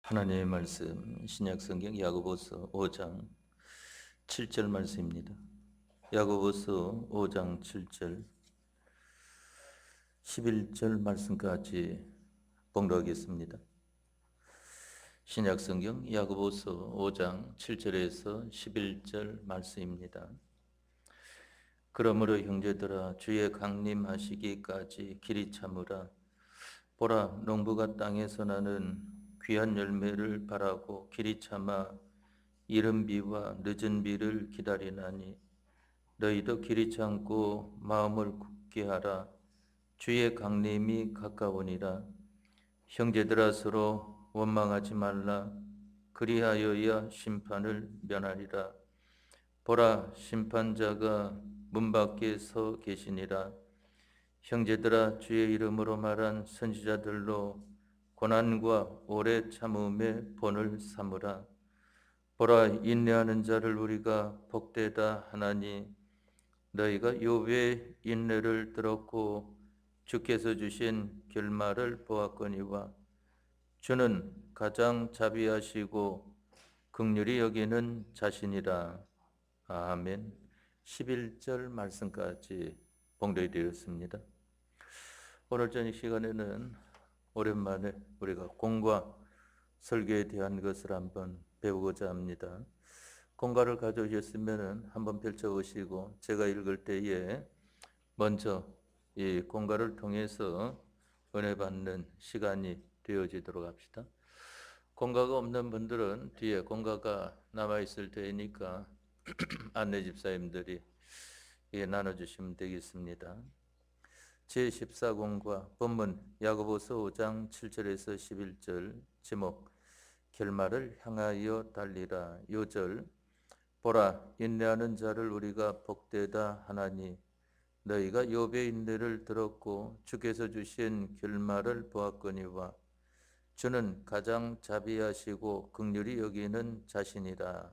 하나님의 말씀 신약성경 야고보서 5장 7절 말씀입니다. 야고보서 5장 7절 11절 말씀까지 봉독하겠습니다. 신약성경 야고보서 5장 7절에서 11절 말씀입니다. 그러므로 형제들아 주의 강림하시기까지 길이 참으라. 보라, 농부가 땅에서 나는 귀한 열매를 바라고 길이 참아 이른 비와 늦은 비를 기다리나니 너희도 길이 참고 마음을 굳게 하라. 주의 강림이 가까우니라. 형제들아 서로 원망하지 말라. 그리하여야 심판을 면하리라. 보라, 심판자가 문 밖에 서 계시니라. 형제들아 주의 이름으로 말한 선지자들로 고난과 오래 참음의 본을 삼으라. 보라, 인내하는 자를 우리가 복되다 하나니 너희가 욥의 인내를 들었고 주께서 주신 결말을 보았거니와 주는 가장 자비하시고 긍휼히 여기는 자신이라. 아멘. 11절 말씀까지 봉독이 되었습니다. 오늘 저녁 시간에는 오랜만에 우리가 공과 설교에 대한 것을 한번 배우고자 합니다. 공과를 가져오셨으면 한번 펼쳐보시고 제가 읽을 때에 먼저 이 공과를 통해서 은혜 받는 시간이 되어지도록 합시다. 공과가 없는 분들은 뒤에 공과가 남아있을 테니까 안내 집사님들이 나눠주시면 되겠습니다. 제14공과 본문 야고보서 5장 7절에서 11절 제목 결말을 향하여 달리라. 요절 보라, 인내하는 자를 우리가 복되다 하나니 너희가 욥의 인내를 들었고 주께서 주신 결말을 보았거니와 주는 가장 자비하시고 긍휼히 여기는 자신이라.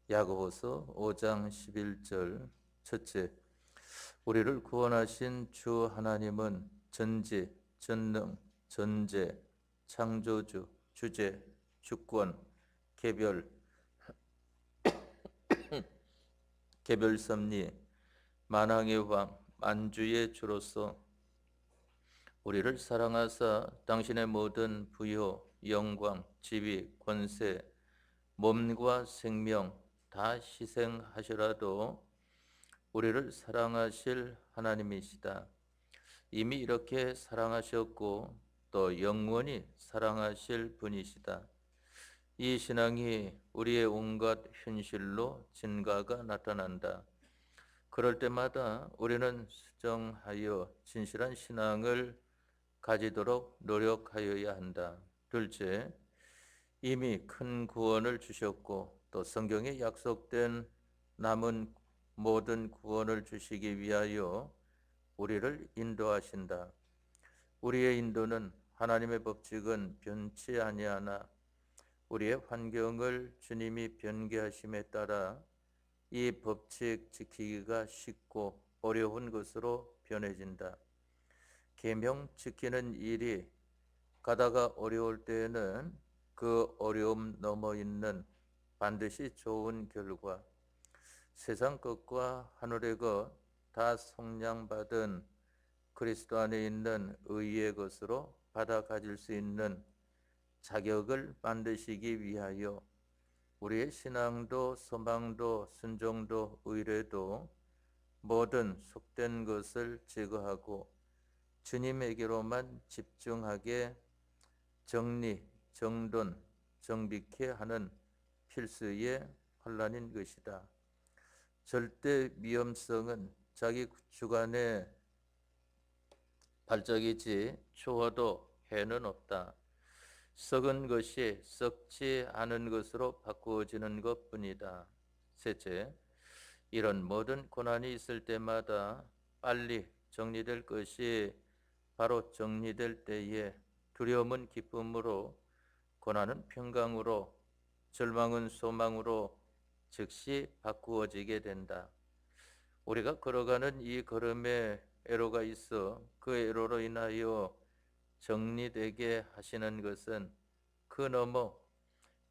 야고보서 5장 11절 첫째, 우리를 구원하신 주 하나님은 전지, 전능, 전제, 창조주, 주제, 주권, 개별, 개별섭리, 만왕의 왕, 만주의 주로서 우리를 사랑하사 당신의 모든 부요, 영광, 지위, 권세, 몸과 생명 다 희생하시라도 우리를 사랑하실 하나님이시다. 이미 이렇게 사랑하셨고 또 영원히 사랑하실 분이시다. 이 신앙이 우리의 온갖 현실로 증가가 나타난다. 그럴 때마다 우리는 수정하여 진실한 신앙을 가지도록 노력하여야 한다. 둘째, 이미 큰 구원을 주셨고 또 성경에 약속된 남은 모든 구원을 주시기 위하여 우리를 인도하신다. 우리의 인도는 하나님의 법칙은 변치 아니하나 우리의 환경을 주님이 변개하심에 따라 이 법칙 지키기가 쉽고 어려운 것으로 변해진다. 계명 지키는 일이 가다가 어려울 때에는 그 어려움 넘어 있는 반드시 좋은 결과, 세상 것과 하늘의 것 다 속량받은 그리스도 안에 있는 의의 것으로 받아 가질 수 있는 자격을 만드시기 위하여 우리의 신앙도 소망도 순종도 의뢰도 모든 속된 것을 제거하고 주님에게로만 집중하게 정리, 정돈, 정비케 하는 필수의 환란인 것이다. 절대 위험성은 자기 주관의 발작이지 추워도 해는 없다. 썩은 것이 썩지 않은 것으로 바꾸어지는 것뿐이다. 셋째, 이런 모든 고난이 있을 때마다 빨리 정리될 것이 바로 정리될 때에 두려움은 기쁨으로, 고난은 평강으로, 절망은 소망으로 즉시 바꾸어지게 된다. 우리가 걸어가는 이 걸음에 애로가 있어 그 애로로 인하여 정리되게 하시는 것은 그 너머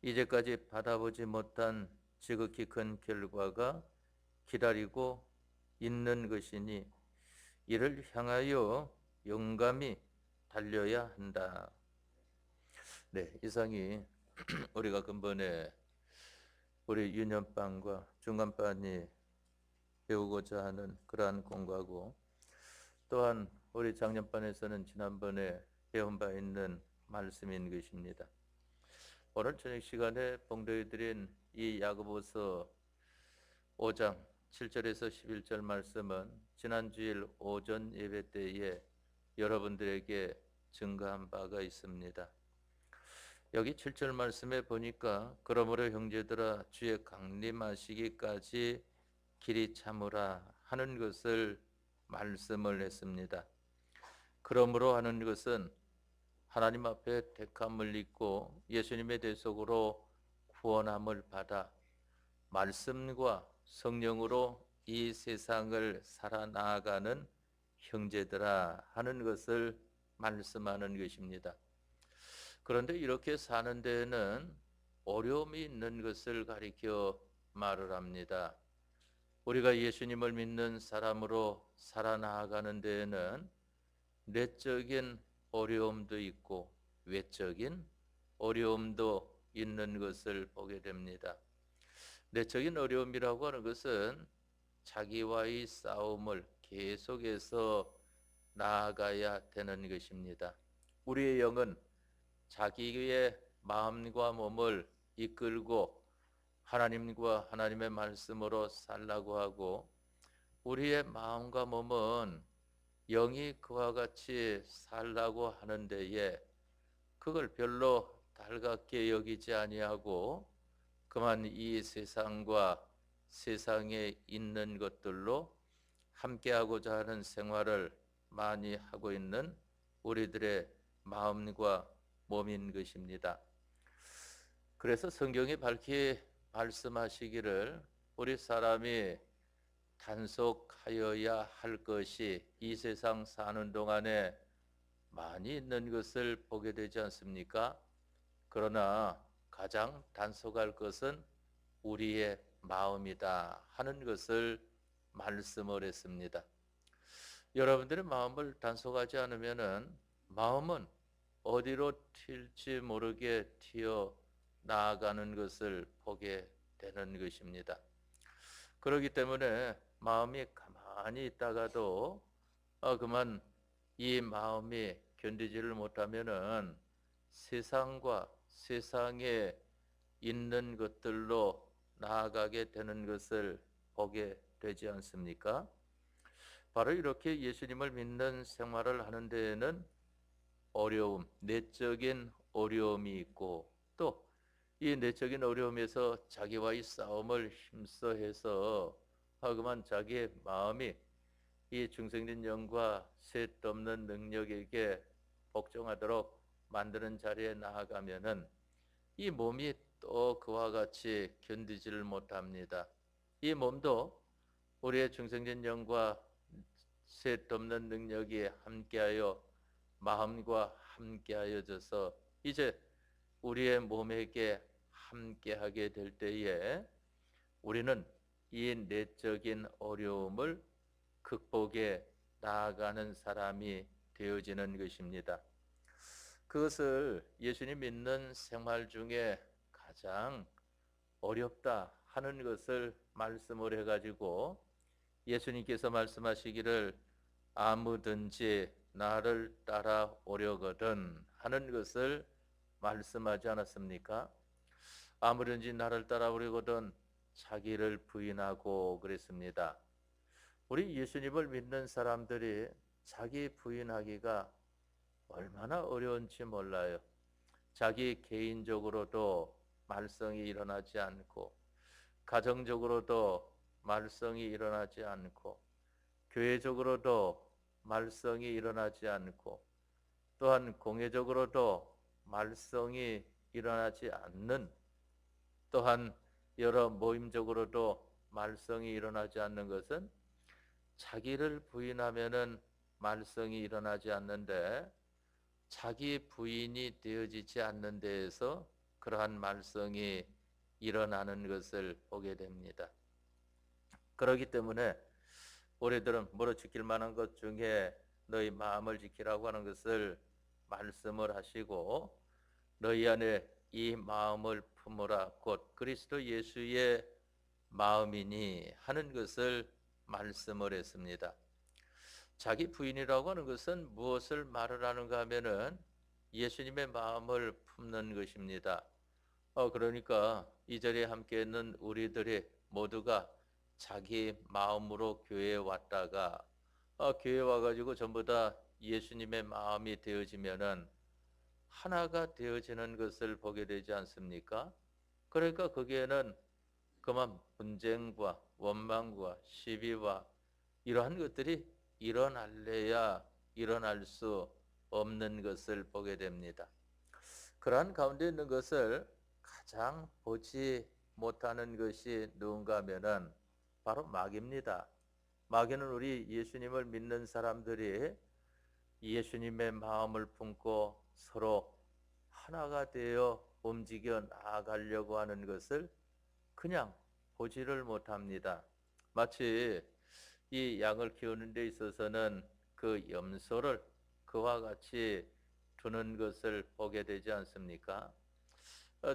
이제까지 받아보지 못한 지극히 큰 결과가 기다리고 있는 것이니 이를 향하여 용감히 달려야 한다. 네, 이상이 우리가 근본에 우리 유년반과 중간반이 배우고자 하는 그러한 공부하고, 또한 우리 작년반에서는 지난번에 배운 바 있는 말씀인 것입니다. 오늘 저녁 시간에 봉독해 드린 이 야고보서 5장 7절에서 11절 말씀은 지난 주일 오전 예배 때에 여러분들에게 증거한 바가 있습니다. 여기 7절 말씀에 보니까 그러므로 형제들아 주의 강림하시기까지 길이 참으라 하는 것을 말씀을 했습니다. 그러므로 하는 것은 하나님 앞에 택함을 입고 예수님의 대속으로 구원함을 받아 말씀과 성령으로 이 세상을 살아나가는 형제들아 하는 것을 말씀하는 것입니다. 그런데 이렇게 사는 데에는 어려움이 있는 것을 가리켜 말을 합니다. 우리가 예수님을 믿는 사람으로 살아나가는 데에는 내적인 어려움도 있고 외적인 어려움도 있는 것을 보게 됩니다. 내적인 어려움이라고 하는 것은 자기와의 싸움을 계속해서 나아가야 되는 것입니다. 우리의 영은 자기의 마음과 몸을 이끌고 하나님과 하나님의 말씀으로 살라고 하고, 우리의 마음과 몸은 영이 그와 같이 살라고 하는 데에 그걸 별로 달갑게 여기지 아니하고 그만 이 세상과 세상에 있는 것들로 함께하고자 하는 생활을 많이 하고 있는 우리들의 마음과 몸인 것입니다. 그래서 성경이 밝히 말씀하시기를 우리 사람이 단속하여야 할 것이 이 세상 사는 동안에 많이 있는 것을 보게 되지 않습니까? 그러나 가장 단속할 것은 우리의 마음이다 하는 것을 말씀을 했습니다. 여러분들의 마음을 단속하지 않으면은 마음은 어디로 튈지 모르게 튀어 나아가는 것을 보게 되는 것입니다. 그렇기 때문에 마음이 가만히 있다가도 그만 이 마음이 견디지를 못하면은 세상과 세상에 있는 것들로 나아가게 되는 것을 보게 되지 않습니까? 바로 이렇게 예수님을 믿는 생활을 하는 데에는 어려움, 내적인 어려움이 있고, 또 이 내적인 어려움에서 자기와의 싸움을 힘써 해서 그만 자기의 마음이 이 중생된 영과 셋 없는 능력에게 복종하도록 만드는 자리에 나아가면은 이 몸이 또 그와 같이 견디지를 못합니다. 이 몸도 우리의 중생된 영과 셋 없는 능력이 함께하여 마음과 함께하여져서 이제 우리의 몸에게 함께하게 될 때에 우리는 이 내적인 어려움을 극복해 나아가는 사람이 되어지는 것입니다. 그것을 예수님 믿는 생활 중에 가장 어렵다 하는 것을 말씀을 해가지고 예수님께서 말씀하시기를 아무든지 나를 따라오려거든 하는 것을 말씀하지 않았습니까? 아무든지 나를 따라오려거든 자기를 부인하고 그랬습니다. 우리 예수님을 믿는 사람들이 자기 부인하기가 얼마나 어려운지 몰라요. 자기 개인적으로도 말썽이 일어나지 않고, 가정적으로도 말썽이 일어나지 않고, 교회적으로도 말썽이 일어나지 않고, 또한 공예적으로도 말썽이 일어나지 않는, 또한 여러 모임적으로도 말썽이 일어나지 않는 것은 자기를 부인하면은 말썽이 일어나지 않는데 자기 부인이 되어지지 않는 데에서 그러한 말썽이 일어나는 것을 보게 됩니다. 그렇기 때문에 우리들은 멀어 지킬 만한 것 중에 너희 마음을 지키라고 하는 것을 말씀을 하시고, 너희 안에 이 마음을 품으라 곧 그리스도 예수의 마음이니 하는 것을 말씀을 했습니다. 자기 부인이라고 하는 것은 무엇을 말을 하는가 하면은 예수님의 마음을 품는 것입니다. 그러니까 이 자리에 함께 있는 우리들이 모두가 자기 마음으로 교회에 왔다가 교회에 와가지고 전부 다 예수님의 마음이 되어지면은 하나가 되어지는 것을 보게 되지 않습니까? 그러니까 거기에는 그만 분쟁과 원망과 시비와 이러한 것들이 일어날래야 일어날 수 없는 것을 보게 됩니다. 그러한 가운데 있는 것을 가장 보지 못하는 것이 누군가 하면은 바로 마귀입니다. 마귀는 우리 예수님을 믿는 사람들이 예수님의 마음을 품고 서로 하나가 되어 움직여 나아가려고 하는 것을 그냥 보지를 못합니다. 마치 이 양을 키우는 데 있어서는 그 염소를 그와 같이 두는 것을 보게 되지 않습니까?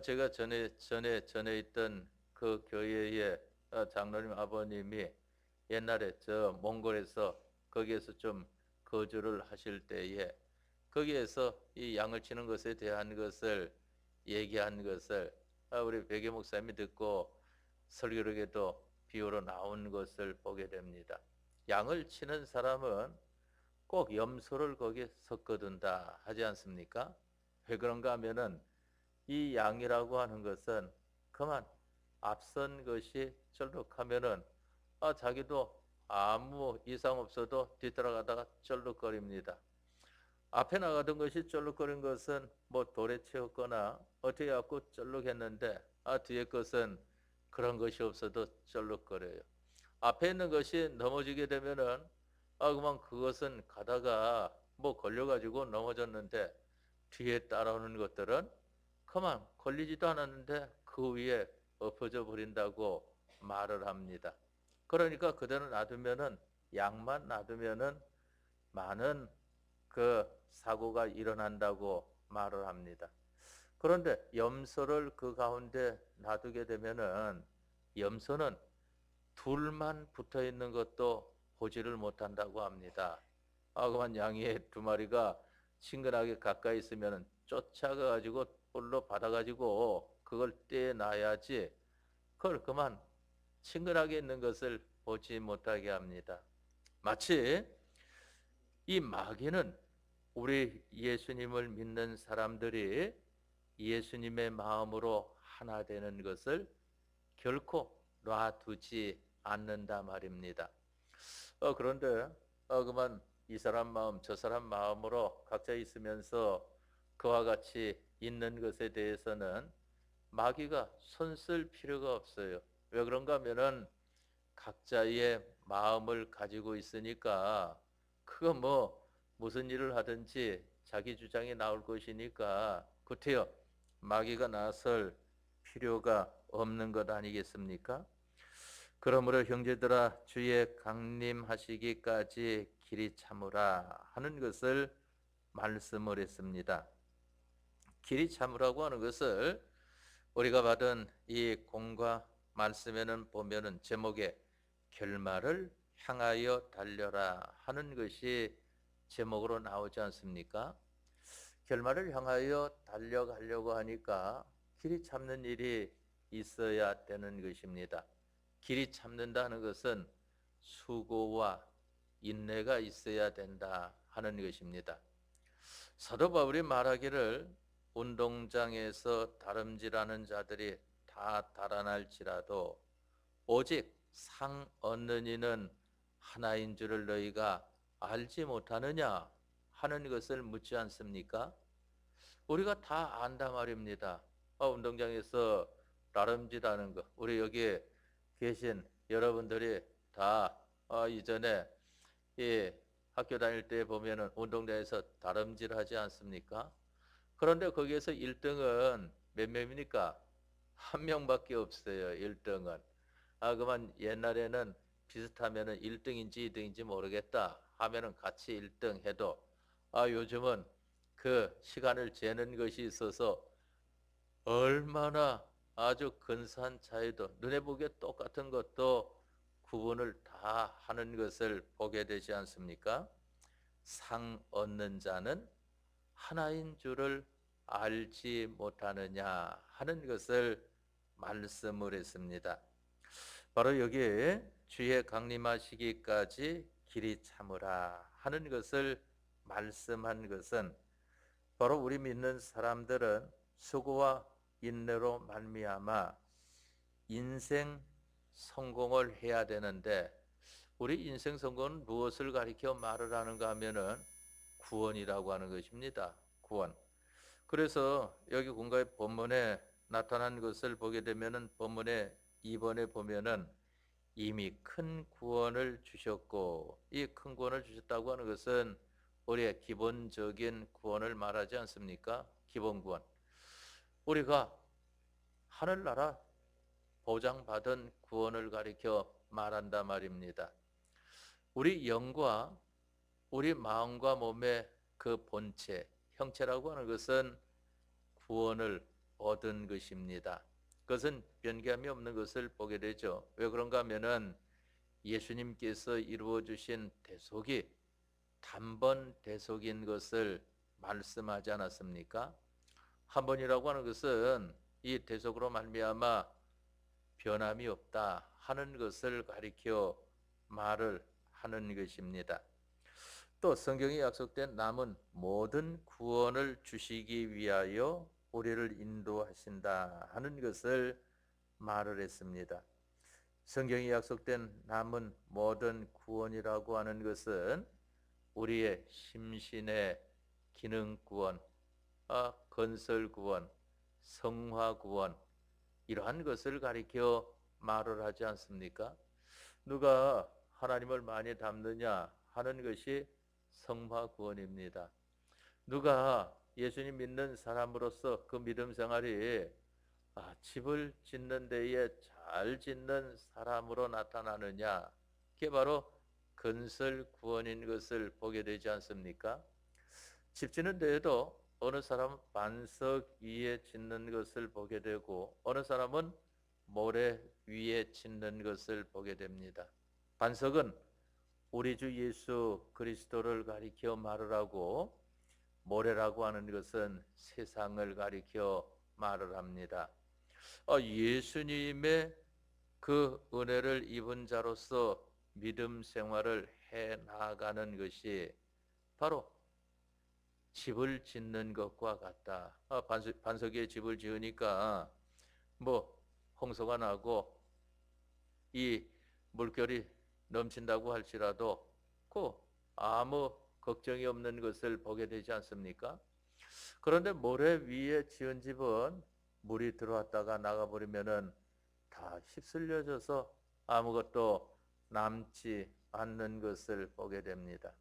제가 전에 있던 그 교회의 장로님 아버님이 옛날에 저 몽골에서 거기에서 좀 거주를 하실 때에 거기에서 이 양을 치는 것에 대한 것을 얘기한 것을 우리 백의 목사님이 듣고 설교록에도 비유로 나온 것을 보게 됩니다. 양을 치는 사람은 꼭 염소를 거기에 섞어둔다 하지 않습니까? 왜 그런가 하면은 이 양이라고 하는 것은 그만 앞선 것이 쩔룩하면은 자기도 아무 이상 없어도 뒤따라가다가 쩔룩거립니다. 앞에 나가던 것이 쩔룩거린 것은 뭐 돌에 채웠거나 어떻게 갖고 쩔룩했는데 뒤에 것은 그런 것이 없어도 쩔룩거려요. 앞에 있는 것이 넘어지게 되면은 그만 그것은 가다가 뭐 걸려가지고 넘어졌는데 뒤에 따라오는 것들은 그만 걸리지도 않았는데 그 위에 엎어져 버린다고 말을 합니다. 그러니까 그대로 놔두면은 양만 놔두면은 많은 그 사고가 일어난다고 말을 합니다. 그런데 염소를 그 가운데 놔두게 되면은 염소는 둘만 붙어 있는 것도 보지를 못한다고 합니다. 그만 양이 두 마리가 친근하게 가까이 있으면 쫓아가가지고 뿔로 받아가지고 그걸 떼놔야지 그걸 그만 친근하게 있는 것을 보지 못하게 합니다. 마치 이 마귀는 우리 예수님을 믿는 사람들이 예수님의 마음으로 하나 되는 것을 결코 놔두지 않는다 말입니다. 그런데 그만 이 사람 마음 저 사람 마음으로 각자 있으면서 그와 같이 있는 것에 대해서는 마귀가 손쓸 필요가 없어요. 왜 그런가 하면은 각자의 마음을 가지고 있으니까 그거 뭐 무슨 일을 하든지 자기 주장이 나올 것이니까 구태여 마귀가 나설 필요가 없는 것 아니겠습니까? 그러므로 형제들아 주의 강림하시기까지 길이 참으라 하는 것을 말씀을 했습니다. 길이 참으라고 하는 것을 우리가 받은 이 공과 말씀에는 보면은 제목에 결말을 향하여 달려라 하는 것이 제목으로 나오지 않습니까? 결말을 향하여 달려가려고 하니까 길이 참는 일이 있어야 되는 것입니다. 길이 참는다는 것은 수고와 인내가 있어야 된다 하는 것입니다. 사도 바울이 말하기를 운동장에서 다름질하는 자들이 다 달아날지라도 오직 상 얻는 이는 하나인 줄을 너희가 알지 못하느냐 하는 것을 묻지 않습니까? 우리가 다 안다 말입니다. 운동장에서 다름질하는 거 우리 여기에 계신 여러분들이 다 이전에 이 학교 다닐 때 보면은 운동장에서 다름질하지 않습니까? 그런데 거기에서 1등은 몇 명입니까? 한 명밖에 없어요. 1등은. 그만 옛날에는 비슷하면은 1등인지 2등인지 모르겠다 하면은 같이 1등 해도 요즘은 그 시간을 재는 것이 있어서 얼마나 아주 근사한 차이도 눈에 보기에 똑같은 것도 구분을 다 하는 것을 보게 되지 않습니까? 상 얻는 자는 하나인 줄을 알지 못하느냐 하는 것을 말씀을 했습니다. 바로 여기에 주의 강림하시기까지 길이 참으라 하는 것을 말씀한 것은 바로 우리 믿는 사람들은 수고와 인내로 말미암아 인생 성공을 해야 되는데 우리 인생 성공은 무엇을 가리켜 말을 하는가 하면은 구원이라고 하는 것입니다. 구원. 그래서 여기 공가의 본문에 나타난 것을 보게 되면은 본문에 2번에 보면은 이미 큰 구원을 주셨고 이 큰 구원을 주셨다고 하는 것은 우리의 기본적인 구원을 말하지 않습니까? 기본 구원. 우리가 하늘나라 보장받은 구원을 가리켜 말한다 말입니다. 우리 영과 우리 마음과 몸의 그 본체, 형체라고 하는 것은 구원을 얻은 것입니다. 그것은 변개함이 없는 것을 보게 되죠. 왜 그런가 하면은 예수님께서 이루어 주신 대속이 단번 대속인 것을 말씀하지 않았습니까? 한 번이라고 하는 것은 이 대속으로 말미암아 변함이 없다 하는 것을 가리켜 말을 하는 것입니다. 또 성경에 약속된 남은 모든 구원을 주시기 위하여 우리를 인도하신다 하는 것을 말을 했습니다. 성경에 약속된 남은 모든 구원이라고 하는 것은 우리의 심신의 기능 구원, 건설 구원, 성화 구원 이러한 것을 가리켜 말을 하지 않습니까? 누가 하나님을 많이 닮느냐 하는 것이 성화 구원입니다. 누가 예수님 믿는 사람으로서 그 믿음 생활이 집을 짓는 데에 잘 짓는 사람으로 나타나느냐 그게 바로 건설 구원인 것을 보게 되지 않습니까? 집 짓는 데에도 어느 사람은 반석 위에 짓는 것을 보게 되고 어느 사람은 모래 위에 짓는 것을 보게 됩니다. 반석은 우리 주 예수 그리스도를 가리켜 말을 하고 모래라고 하는 것은 세상을 가리켜 말을 합니다. 예수님의 그 은혜를 입은 자로서 믿음 생활을 해 나가는 것이 바로 집을 짓는 것과 같다. 반석 위에 집을 지으니까 뭐 홍수가 나고 이 물결이 넘친다고 할지라도 그 아무 걱정이 없는 것을 보게 되지 않습니까? 그런데 모래 위에 지은 집은 물이 들어왔다가 나가버리면은 다 휩쓸려져서 아무것도 남지 않는 것을 보게 됩니다.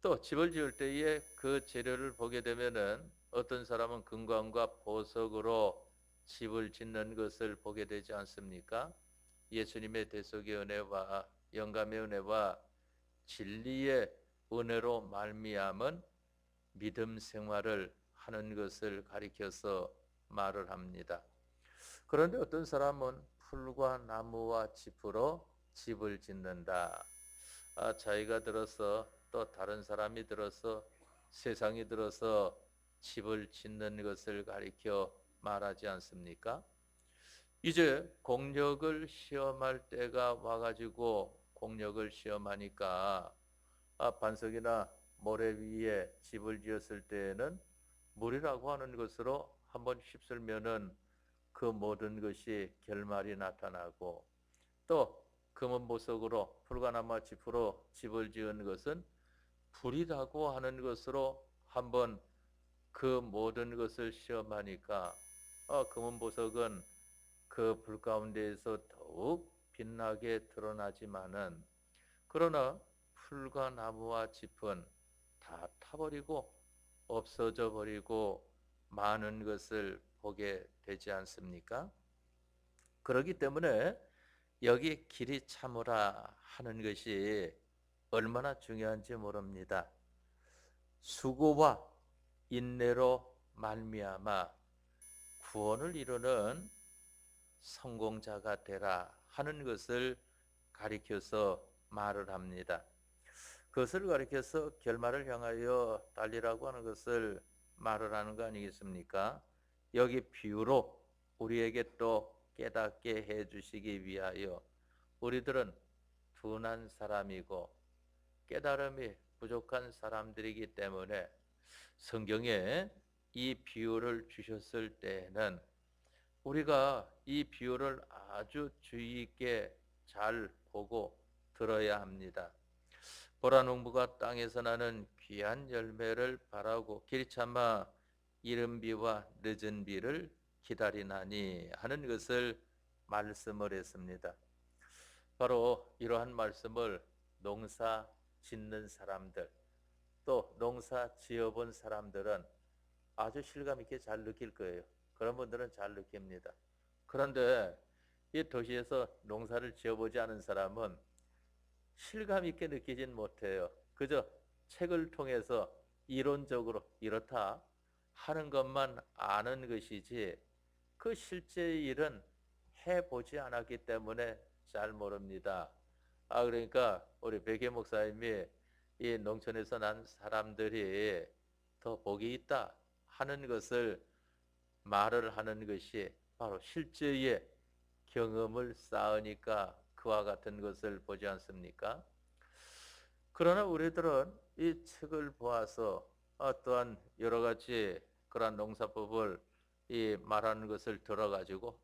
또 집을 지을 때에 그 재료를 보게 되면은 어떤 사람은 금광과 보석으로 집을 짓는 것을 보게 되지 않습니까? 예수님의 대속의 은혜와 영감의 은혜와 진리의 은혜로 말미암은 믿음 생활을 하는 것을 가리켜서 말을 합니다. 그런데 어떤 사람은 풀과 나무와 짚으로 집을 짓는다. 자기가 들어서 또 다른 사람이 들어서 세상이 들어서 집을 짓는 것을 가리켜 말하지 않습니까? 이제 공력을 시험할 때가 와가지고 공력을 시험하니까 반석이나 모래 위에 집을 지었을 때에는 물이라고 하는 것으로 한번 휩쓸면은 그 모든 것이 결말이 나타나고 또 금은 보석으로 풀과 나무와 짚으로 집을 지은 것은 불이라고 하는 것으로 한번 그 모든 것을 시험하니까 금은 보석은 그 불 가운데에서 더욱 빛나게 드러나지만은 그러나 풀과 나무와 짚은 다 타버리고 없어져 버리고 많은 것을 보게 되지 않습니까? 그렇기 때문에 여기 길이 참으라 하는 것이 얼마나 중요한지 모릅니다. 수고와 인내로 말미암아 구원을 이루는 성공자가 되라 하는 것을 가리켜서 말을 합니다. 그것을 가리켜서 결말을 향하여 달리라고 하는 것을 말을 하는 거 아니겠습니까? 여기 비유로 우리에게 또 깨닫게 해 주시기 위하여 우리들은 둔한 사람이고 깨달음이 부족한 사람들이기 때문에 성경에 이 비유를 주셨을 때에는 우리가 이 비유를 아주 주의 있게 잘 보고 들어야 합니다. 보라 농부가 땅에서 나는 귀한 열매를 바라고 길이 참아 이른 비와 늦은 비를 기다리나니 하는 것을 말씀을 했습니다. 바로 이러한 말씀을 농사 짓는 사람들, 또 농사 지어본 사람들은 아주 실감 있게 잘 느낄 거예요. 그런 분들은 잘 느낍니다. 그런데 이 도시에서 농사를 지어보지 않은 사람은 실감 있게 느끼진 못해요. 그저 책을 통해서 이론적으로 이렇다 하는 것만 아는 것이지 그 실제 일은 해보지 않았기 때문에 잘 모릅니다. 그러니까 우리 백혜 목사님이 이 농촌에서 난 사람들이 더 복이 있다 하는 것을 말을 하는 것이 바로 실제의 경험을 쌓으니까 그와 같은 것을 보지 않습니까? 그러나 우리들은 이 책을 보아서 또한 여러 가지 그러한 농사법을 이 말하는 것을 들어가지고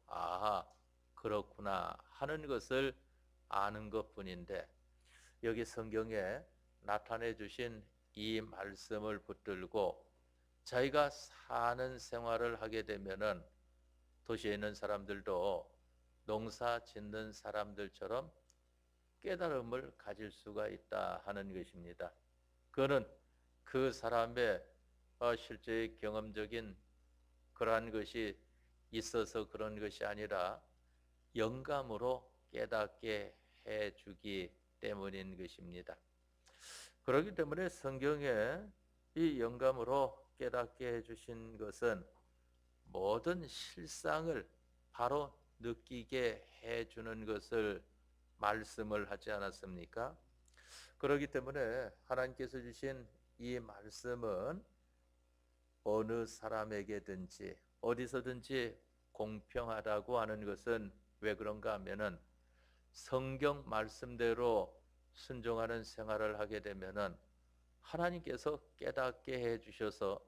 그렇구나 하는 것을 아는 것뿐인데 여기 성경에 나타내 주신 이 말씀을 붙들고 자기가 사는 생활을 하게 되면은 도시에 있는 사람들도 농사 짓는 사람들처럼 깨달음을 가질 수가 있다 하는 것입니다. 그는 그 사람의 실제의 경험적인 그러한 것이 있어서 그런 것이 아니라 영감으로 깨닫게 해주기 때문인 것입니다. 그렇기 때문에 성경에 이 영감으로 깨닫게 해주신 것은 모든 실상을 바로 느끼게 해주는 것을 말씀을 하지 않았습니까? 그렇기 때문에 하나님께서 주신 이 말씀은 어느 사람에게든지 어디서든지 공평하다고 하는 것은 왜 그런가 하면은 성경 말씀대로 순종하는 생활을 하게 되면은 하나님께서 깨닫게 해 주셔서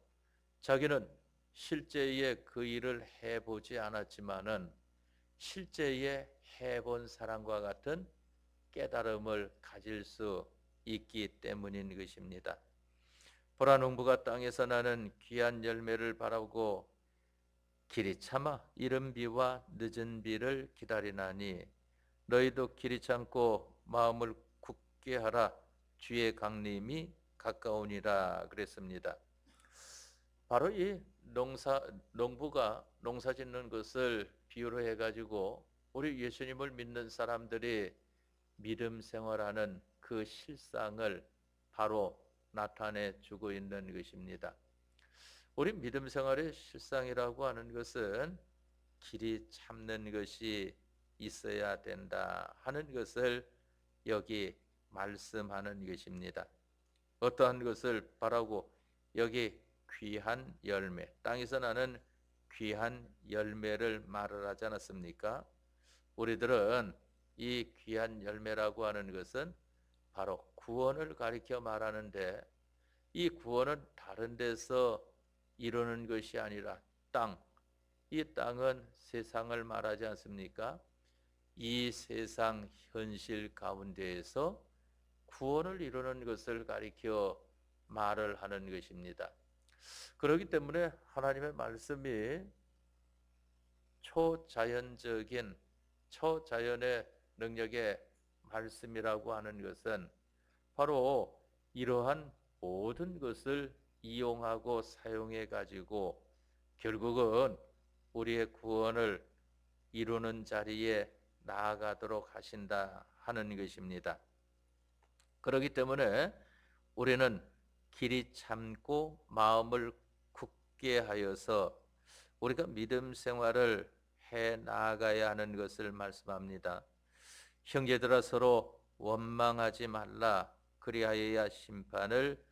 자기는 실제에 그 일을 해보지 않았지만은 실제에 해본 사람과 같은 깨달음을 가질 수 있기 때문인 것입니다. 보라 농부가 땅에서 나는 귀한 열매를 바라고 길이 참아 이른 비와 늦은 비를 기다리나니 너희도 길이 참고 마음을 굳게 하라 주의 강림이 가까우니라 그랬습니다. 바로 이 농부가 농사 짓는 것을 비유로 해가지고 우리 예수님을 믿는 사람들이 믿음 생활하는 그 실상을 바로 나타내 주고 있는 것입니다. 우리 믿음 생활의 실상이라고 하는 것은 길이 참는 것이 있어야 된다 하는 것을 여기 말씀하는 것입니다. 어떠한 것을 바라고 여기 귀한 열매, 땅에서 나는 귀한 열매를 말을 하지 않았습니까? 우리들은 이 귀한 열매라고 하는 것은 바로 구원을 가리켜 말하는데 이 구원은 다른 데서 이루는 것이 아니라 이 땅은 세상을 말하지 않습니까? 이 세상 현실 가운데에서 구원을 이루는 것을 가리켜 말을 하는 것입니다. 그렇기 때문에 하나님의 말씀이 초자연적인 초자연의 능력의 말씀이라고 하는 것은 바로 이러한 모든 것을 이용하고 사용해 가지고 결국은 우리의 구원을 이루는 자리에 나아가도록 하신다 하는 것입니다. 그렇기 때문에 우리는 길이 참고 마음을 굳게 하여서 우리가 믿음 생활을 해 나아가야 하는 것을 말씀합니다. 형제들아 서로 원망하지 말라. 그리하여야 심판을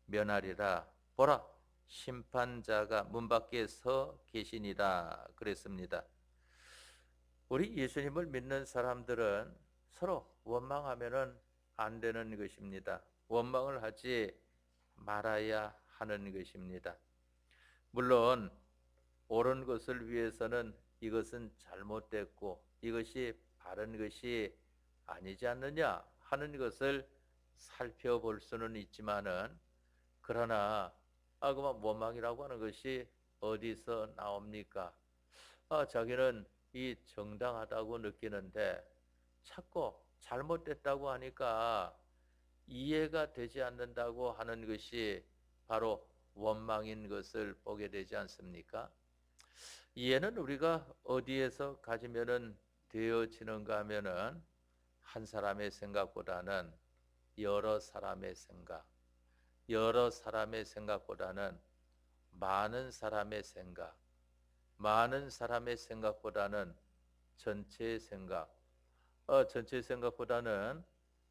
면하리라. 보라, 심판자가 문 밖에 서 계시니라 그랬습니다. 우리 예수님을 믿는 사람들은 서로 원망하면은 안 되는 것입니다. 원망을 하지 말아야 하는 것입니다. 물론 옳은 것을 위해서는 이것은 잘못됐고 이것이 바른 것이 아니지 않느냐 하는 것을 살펴볼 수는 있지만은 그러나 그만 원망이라고 하는 것이 어디서 나옵니까? 자기는 이 정당하다고 느끼는데 자꾸 잘못됐다고 하니까 이해가 되지 않는다고 하는 것이 바로 원망인 것을 보게 되지 않습니까? 이해는 우리가 어디에서 가지면은 되어지는가 하면은 한 사람의 생각보다는 여러 사람의 생각, 여러 사람의 생각보다는 많은 사람의 생각, 많은 사람의 생각보다는 전체의 생각, 전체의 생각보다는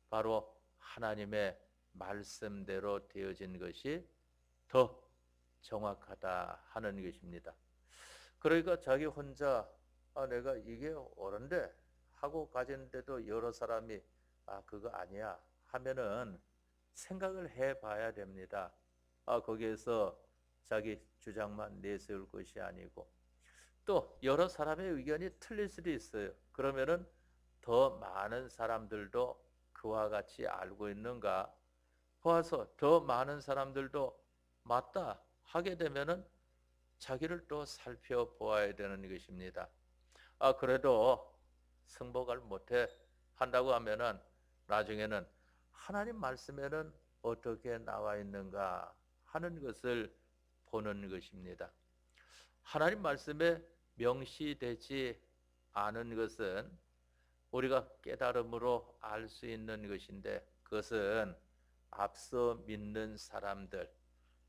바로 하나님의 말씀대로 되어진 것이 더 정확하다 하는 것입니다. 그러니까 자기 혼자 내가 이게 옳은데 하고 가졌는데도 여러 사람이 그거 아니야 하면은 생각을 해봐야 됩니다. 거기에서 자기 주장만 내세울 것이 아니고 또 여러 사람의 의견이 틀릴 수도 있어요. 그러면은 더 많은 사람들도 그와 같이 알고 있는가 보아서 더 많은 사람들도 맞다 하게 되면은 자기를 또 살펴보아야 되는 것입니다. 그래도 승복을 못해 한다고 하면은 나중에는 하나님 말씀에는 어떻게 나와 있는가 하는 것을 보는 것입니다. 하나님 말씀에 명시되지 않은 것은 우리가 깨달음으로 알 수 있는 것인데 그것은 앞서 믿는 사람들,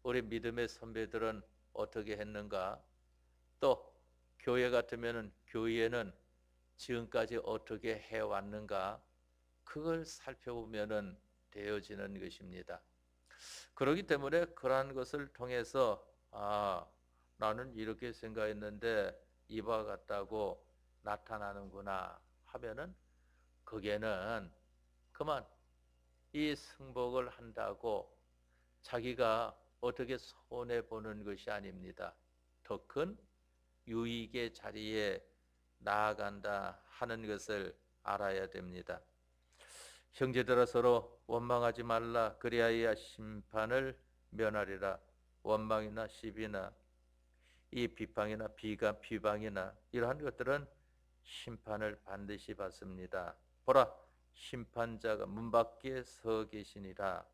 우리 믿음의 선배들은 어떻게 했는가? 또 교회 같으면 교회는 지금까지 어떻게 해왔는가? 그걸 살펴보면 되어지는 것입니다. 그렇기 때문에 그러한 것을 통해서 나는 이렇게 생각했는데 이와 같다고 나타나는구나 하면은 거기에는 그만 이 승복을 한다고 자기가 어떻게 손해보는 것이 아닙니다. 더 큰 유익의 자리에 나아간다 하는 것을 알아야 됩니다. 형제들아 서로 원망하지 말라. 그리하여 심판을 면하리라. 원망이나 시비나 이 비방이나 비방이나 이러한 것들은 심판을 반드시 받습니다. 보라, 심판자가 문 밖에 서 계시니라.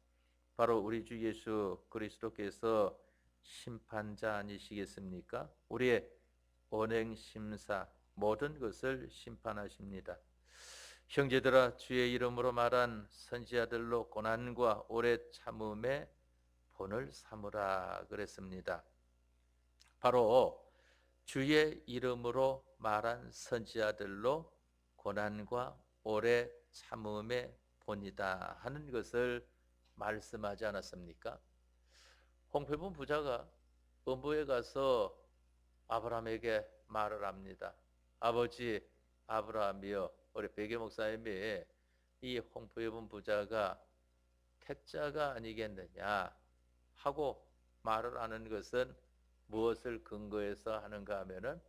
바로 우리 주 예수 그리스도께서 심판자 아니시겠습니까? 우리의 언행 심사 모든 것을 심판하십니다. 형제들아 주의 이름으로 말한 선지자들로 고난과 오래 참음의 본을 삼으라 그랬습니다. 바로 주의 이름으로 말한 선지자들로 고난과 오래 참음의 본이다 하는 것을 말씀하지 않았습니까? 홍필분 부자가 음부에 가서 아브라함에게 말을 합니다. 아버지 아브라함이여, 우리 백의 목사님이 이 홍필분 부자가 택자가 아니겠느냐 하고 말을 하는 것은 무엇을 근거해서 하는가 하면은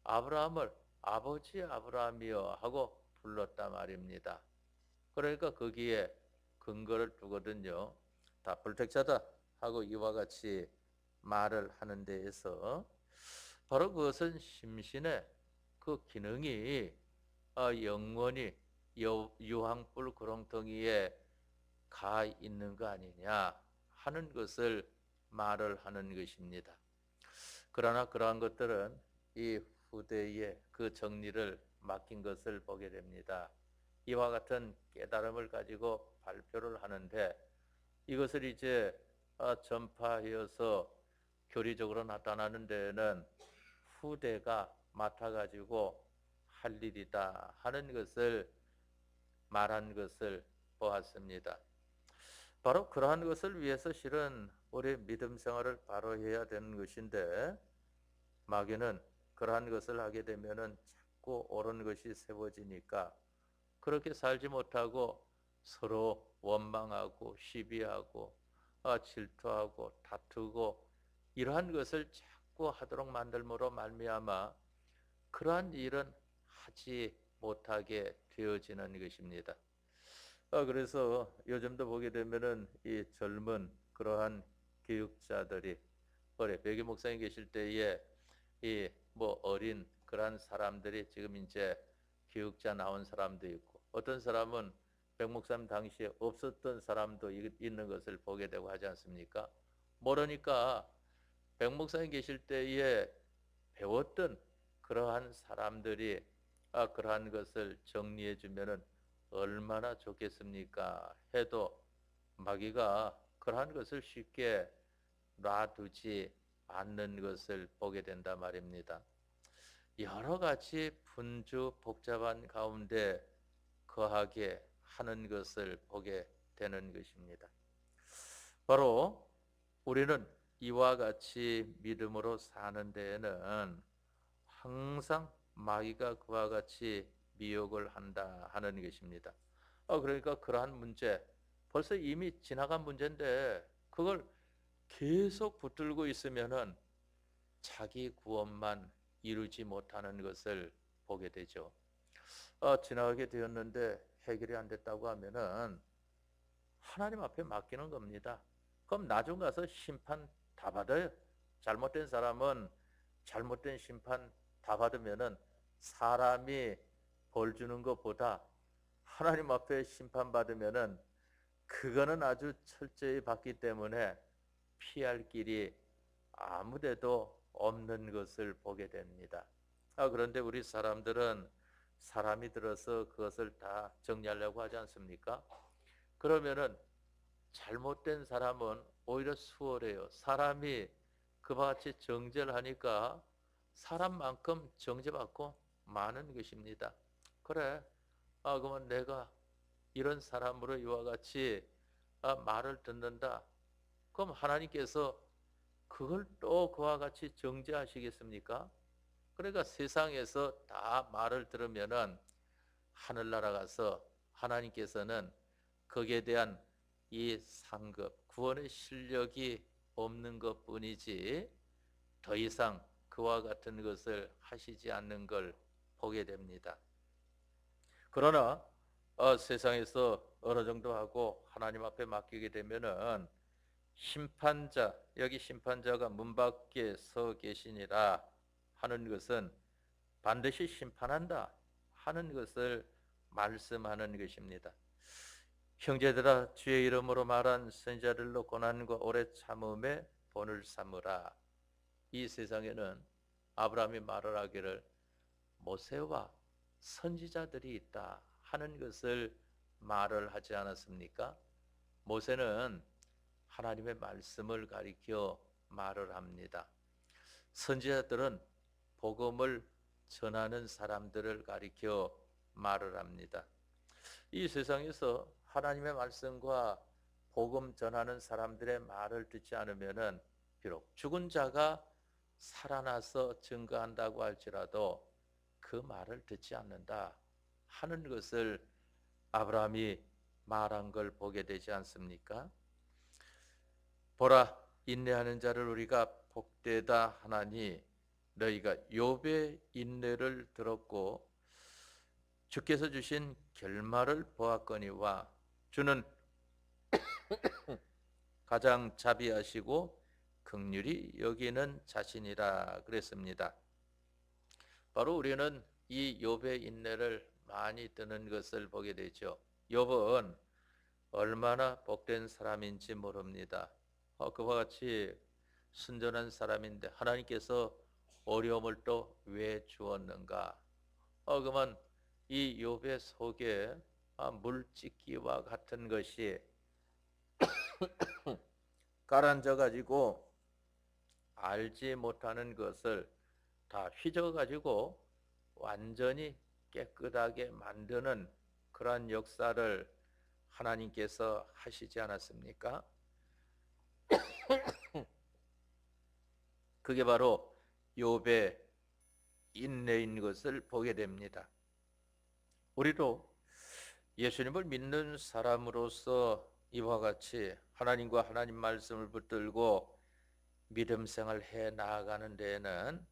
아브라함을 아버지 아브라함이여 하고 불렀단 말입니다. 그러니까 거기에 근거를 두거든요. 다 불택자다 하고 이와 같이 말을 하는 데에서 바로 그것은 심신의 그 기능이 영원히 유황불 구렁텅이에 가 있는 거 아니냐 하는 것을 말을 하는 것입니다. 그러나 그러한 것들은 이 후대에 그 정리를 맡긴 것을 보게 됩니다. 이와 같은 깨달음을 가지고 발표를 하는데 이것을 이제 전파하여서 교리적으로 나타나는 데에는 후대가 맡아가지고 할 일이다 하는 것을 말한 것을 보았습니다. 바로 그러한 것을 위해서 실은 우리 믿음 생활을 바로 해야 되는 것인데 마귀는 그러한 것을 하게 되면은 자꾸 옳은 것이 세워지니까 그렇게 살지 못하고 서로 원망하고 시비하고 질투하고 다투고 이러한 것을 자꾸 하도록 만들므로 말미암아 그러한 일은 하지 못하게 되어지는 것입니다. 그래서 요즘도 보게 되면은 이 젊은 그러한 교육자들이 백이 목사님 계실 때에 이 뭐 어린 그러한 사람들이 지금 이제 교육자 나온 사람도 있고 어떤 사람은 백 목사님 당시에 없었던 사람도 있는 것을 보게 되고 하지 않습니까? 모르니까 백 목사님 계실 때에 배웠던 그러한 사람들이 그러한 것을 정리해 주면은 얼마나 좋겠습니까? 해도 마귀가 그러한 것을 쉽게 놔두지 않는 것을 보게 된다 말입니다. 여러 가지 분주 복잡한 가운데 거하게 하는 것을 보게 되는 것입니다. 바로 우리는 이와 같이 믿음으로 사는 데에는 항상 마귀가 그와 같이 미혹을 한다 하는 것입니다. 그러니까 그러한 문제 벌써 이미 지나간 문제인데 그걸 계속 붙들고 있으면은 자기 구원만 이루지 못하는 것을 보게 되죠. 지나가게 되었는데 해결이 안 됐다고 하면은 하나님 앞에 맡기는 겁니다. 그럼 나중 가서 심판 다 받아요. 잘못된 사람은 잘못된 심판 다 받으면은 사람이 벌 주는 것보다 하나님 앞에 심판 받으면은 그거는 아주 철저히 받기 때문에 피할 길이 아무데도 없는 것을 보게 됩니다. 그런데 우리 사람들은 사람이 들어서 그것을 다 정리하려고 하지 않습니까? 그러면은 잘못된 사람은 오히려 수월해요. 사람이 그와 같이 정죄를 하니까 사람만큼 정죄받고 많은 것입니다. 그래, 그러면 내가 이런 사람으로 이와 같이 말을 듣는다. 그럼 하나님께서 그걸 또 그와 같이 정죄하시겠습니까? 그러니까 세상에서 다 말을 들으면은 하늘나라 가서 하나님께서는 거기에 대한 이 상급, 구원의 실력이 없는 것뿐이지 더 이상 그와 같은 것을 하시지 않는 걸 보게 됩니다. 그러나 세상에서 어느 정도 하고 하나님 앞에 맡기게 되면은 심판자, 여기 심판자가 문 밖에 서 계시니라 하는 것은 반드시 심판한다 하는 것을 말씀하는 것입니다. 형제들아 주의 이름으로 말한 선지자들로 고난과 오래 참음에 본을 삼으라. 이 세상에는 아브라함이 말을 하기를 모세와 선지자들이 있다 하는 것을 말을 하지 않았습니까? 모세는 하나님의 말씀을 가리켜 말을 합니다. 선지자들은 복음을 전하는 사람들을 가리켜 말을 합니다. 이 세상에서 하나님의 말씀과 복음 전하는 사람들의 말을 듣지 않으면은 비록 죽은 자가 살아나서 증거한다고 할지라도 그 말을 듣지 않는다 하는 것을 아브라함이 말한 걸 보게 되지 않습니까? 보라, 인내하는 자를 우리가 복되다 하나니 너희가 욥의 인내를 들었고 주께서 주신 결말을 보았거니와 주는 가장 자비하시고 긍휼히 여기는 자신이라 그랬습니다. 바로 우리는 이 욥의 인내를 많이 듣는 것을 보게 되죠. 욥은 얼마나 복된 사람인지 모릅니다. 그와 같이 순전한 사람인데 하나님께서 어려움을 또 왜 주었는가? 그만 이 욥의 속에 물찢기와 같은 것이 가라앉아 가지고 알지 못하는 것을 다 휘저어 가지고 완전히 깨끗하게 만드는 그러한 역사를 하나님께서 하시지 않았습니까? 그게 바로 욥의 인내인 것을 보게 됩니다. 우리도 예수님을 믿는 사람으로서 이와 같이 하나님과 하나님 말씀을 붙들고 믿음 생활 해 나아가는 데에는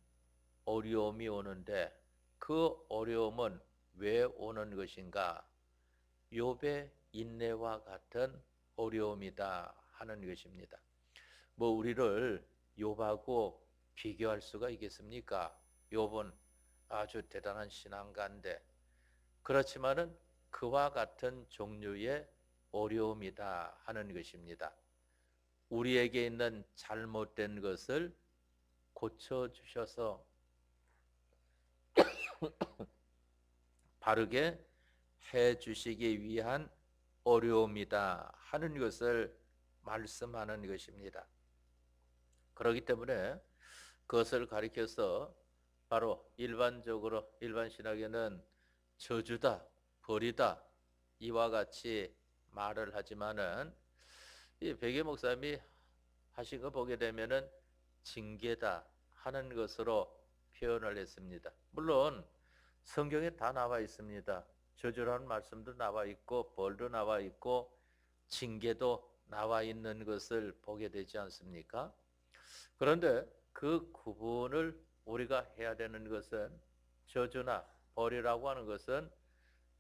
어려움이 오는데 그 어려움은 왜 오는 것인가? 욥의 인내와 같은 어려움이다 하는 것입니다. 우리를 욥하고 비교할 수가 있겠습니까? 욥은 아주 대단한 신앙가인데 그렇지만은 그와 같은 종류의 어려움이다 하는 것입니다. 우리에게 있는 잘못된 것을 고쳐주셔서 바르게 해주시기 위한 어려움이다 하는 것을 말씀하는 것입니다. 그렇기 때문에 그것을 가리켜서 바로 일반적으로 일반 신학에는 저주다, 벌이다 이와 같이 말을 하지만은 이 백예 목사님이 하신 거 보게 되면은 징계다 하는 것으로 표현을 했습니다. 물론 성경에 다 나와 있습니다. 저주라는 말씀도 나와 있고 벌도 나와 있고 징계도 나와 있는 것을 보게 되지 않습니까? 그런데 그 구분을 우리가 해야 되는 것은 저주나 벌이라고 하는 것은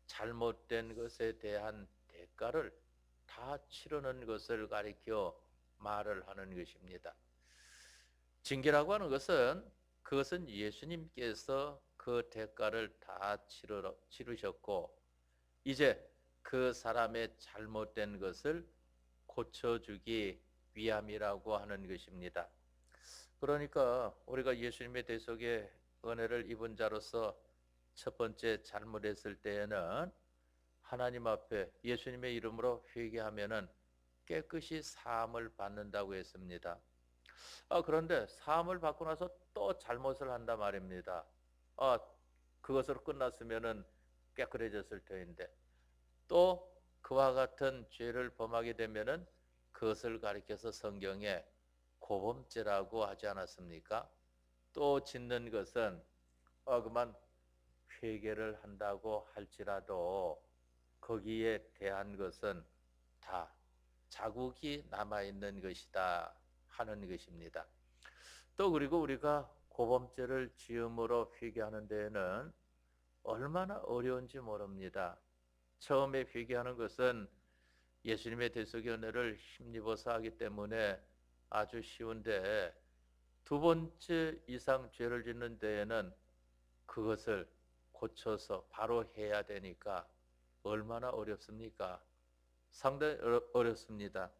잘못된 것에 대한 대가를 다 치르는 것을 가리켜 말을 하는 것입니다. 징계라고 하는 것은 그것은 예수님께서 그 대가를 다 치르셨고 이제 그 사람의 잘못된 것을 고쳐주기 위함이라고 하는 것입니다. 그러니까 우리가 예수님의 대속의 은혜를 입은 자로서 첫 번째 잘못했을 때에는 하나님 앞에 예수님의 이름으로 회개하면은 깨끗이 사함을 받는다고 했습니다. 그런데 사함을 받고 나서 또 잘못을 한단 말입니다. 그것으로 끝났으면은 깨끗해졌을 터인데 또 그와 같은 죄를 범하게 되면은 그것을 가리켜서 성경에 고범죄라고 하지 않았습니까? 또 짓는 것은 그만 회개를 한다고 할지라도 거기에 대한 것은 다 자국이 남아있는 것이다 하는 것입니다. 또 그리고 우리가 고범죄를 지음으로 회개하는 데에는 얼마나 어려운지 모릅니다. 처음에 회개하는 것은 예수님의 대속의 은혜를 힘입어서 하기 때문에 아주 쉬운데 두 번째 이상 죄를 짓는 데에는 그것을 고쳐서 바로 해야 되니까 얼마나 어렵습니까? 상당히 어렵습니다.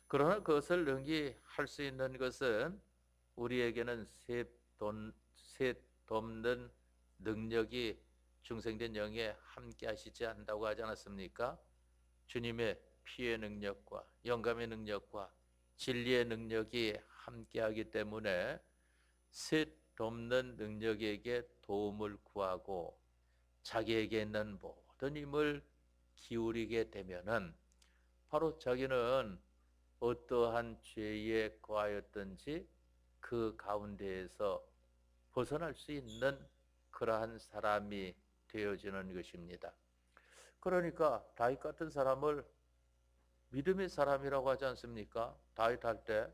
그러나 그것을 능히 할 수 있는 것은 우리에게는 새 돕는 능력이 중생된 영에 함께 하시지 않는다고 하지 않았습니까? 주님의 피의 능력과 영감의 능력과 진리의 능력이 함께하기 때문에 새 돕는 능력에게 도움을 구하고 자기에게 있는 모든 힘을 기울이게 되면은 바로 자기는 어떠한 죄에 거하였든지 그 가운데에서 벗어날 수 있는 그러한 사람이 되어지는 것입니다. 그러니까 다윗 같은 사람을 믿음의 사람이라고 하지 않습니까? 다윗 할 때.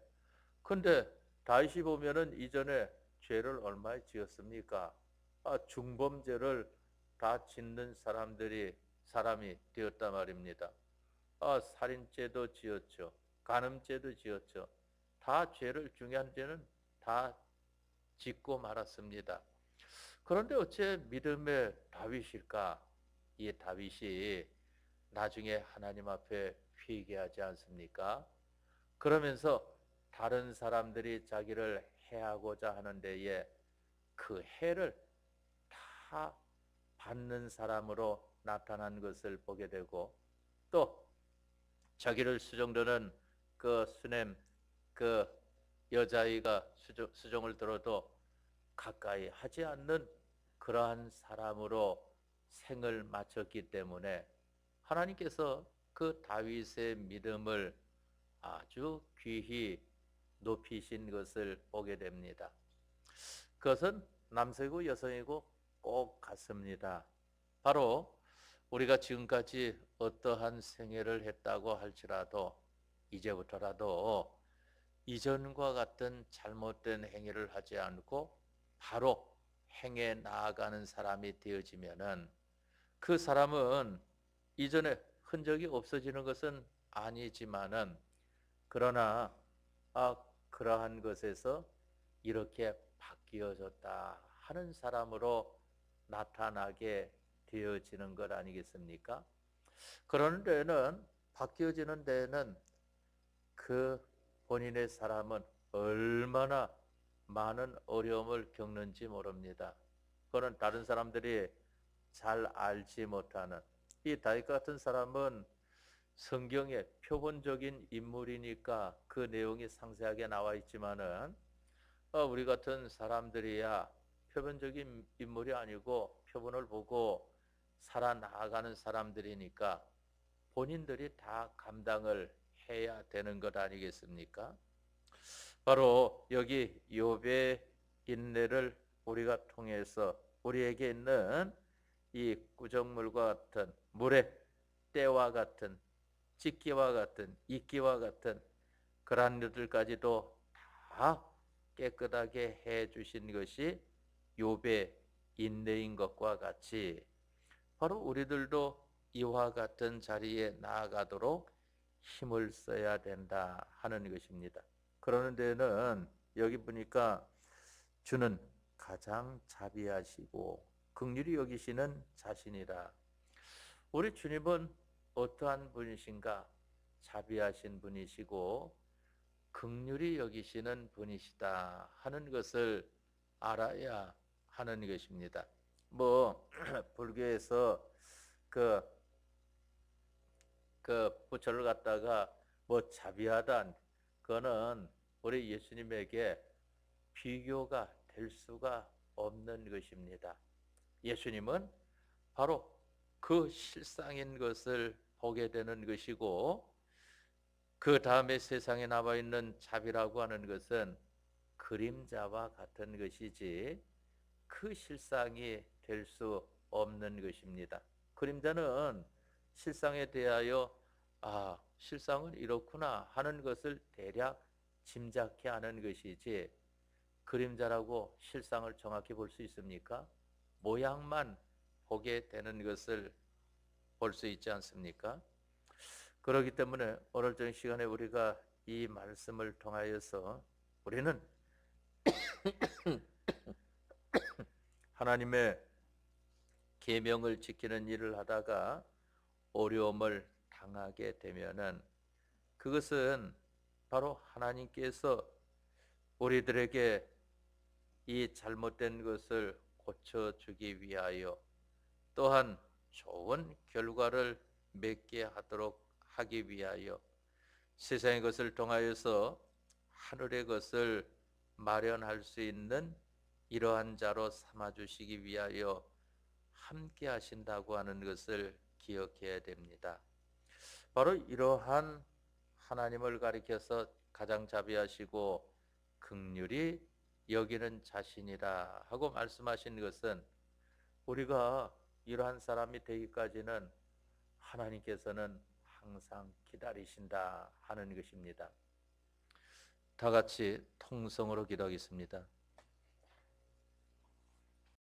근데 다윗이 보면은 이전에 죄를 얼마나 지었습니까? 중범죄를 다 짓는 사람이 되었단 말입니다. 살인죄도 지었죠. 간음죄도 지었죠. 다 죄를 중요한 죄는 다 짓고 말았습니다. 그런데 어째 믿음의 다윗일까? 이 다윗이 나중에 하나님 앞에 회개하지 않습니까? 그러면서 다른 사람들이 자기를 해하고자 하는 데에 그 해를 다 받는 사람으로 나타난 것을 보게 되고, 또 자기를 수종드는 그 수냄, 그 여자아이가 수종을 들어도 가까이 하지 않는 그러한 사람으로 생을 마쳤기 때문에 하나님께서 그 다윗의 믿음을 아주 귀히 높이신 것을 보게 됩니다. 그것은 남성이고 여성이고 꼭 같습니다. 바로 우리가 지금까지 어떠한 생애를 했다고 할지라도 이제부터라도 이전과 같은 잘못된 행위를 하지 않고 바로 행해 나아가는 사람이 되어지면은 그 사람은 이전에 흔적이 없어지는 것은 아니지만은, 그러나 그러한 것에서 이렇게 바뀌어졌다 하는 사람으로 나타나게 되어지는 것 아니겠습니까? 그런 데는, 바뀌어지는 데는 그 본인의 사람은 얼마나 많은 어려움을 겪는지 모릅니다. 그거는 다른 사람들이 잘 알지 못하는, 이 다윗 같은 사람은 성경의 표본적인 인물이니까 그 내용이 상세하게 나와 있지만은 우리 같은 사람들이야 표본적인 인물이 아니고 표본을 보고 살아나가는 사람들이니까 본인들이 다 감당을 해야 되는 것 아니겠습니까? 바로 여기 욥의 인내를 우리가 통해서 우리에게 있는 이 구정물과 같은, 물의 때와 같은, 찢기와 같은, 이기와 같은 그러한 일들까지도 다 깨끗하게 해 주신 것이 욥의 인내인 것과 같이, 바로 우리들도 이와 같은 자리에 나아가도록 힘을 써야 된다 하는 것입니다. 그러는 데는 여기 보니까 주는 가장 자비하시고 긍휼히 여기시는 자신이라. 우리 주님은 어떠한 분이신가? 자비하신 분이시고 긍휼히 여기시는 분이시다 하는 것을 알아야 하는 것입니다. 뭐 불교에서 그 부처를 갖다가 뭐 자비하다, 그거는 우리 예수님에게 비교가 될 수가 없는 것입니다. 예수님은 바로 그 실상인 것을 보게 되는 것이고, 그 다음에 세상에 남아 있는 자비라고 하는 것은 그림자와 같은 것이지 그 실상이 될 수 없는 것입니다. 그림자는 실상에 대하여 실상은 이렇구나 하는 것을 대략 짐작해 하는 것이지, 그림자라고 실상을 정확히 볼 수 있습니까? 모양만 보게 되는 것을 볼 수 있지 않습니까? 그렇기 때문에 오늘 전 시간에 우리가 이 말씀을 통하여서 우리는 하나님의 계명을 지키는 일을 하다가 어려움을 당하게 되면은 그것은 바로 하나님께서 우리들에게 이 잘못된 것을 고쳐주기 위하여, 또한 좋은 결과를 맺게 하도록 하기 위하여 세상의 것을 통하여서 하늘의 것을 마련할 수 있는 이러한 자로 삼아주시기 위하여 함께 하신다고 하는 것을 기억해야 됩니다. 바로 이러한 하나님을 가리켜서 가장 자비하시고 긍휼히 여기는 자신이라 하고 말씀하신 것은, 우리가 이러한 사람이 되기까지는 하나님께서는 항상 기다리신다 하는 것입니다. 다 같이 통성으로 기도하겠습니다.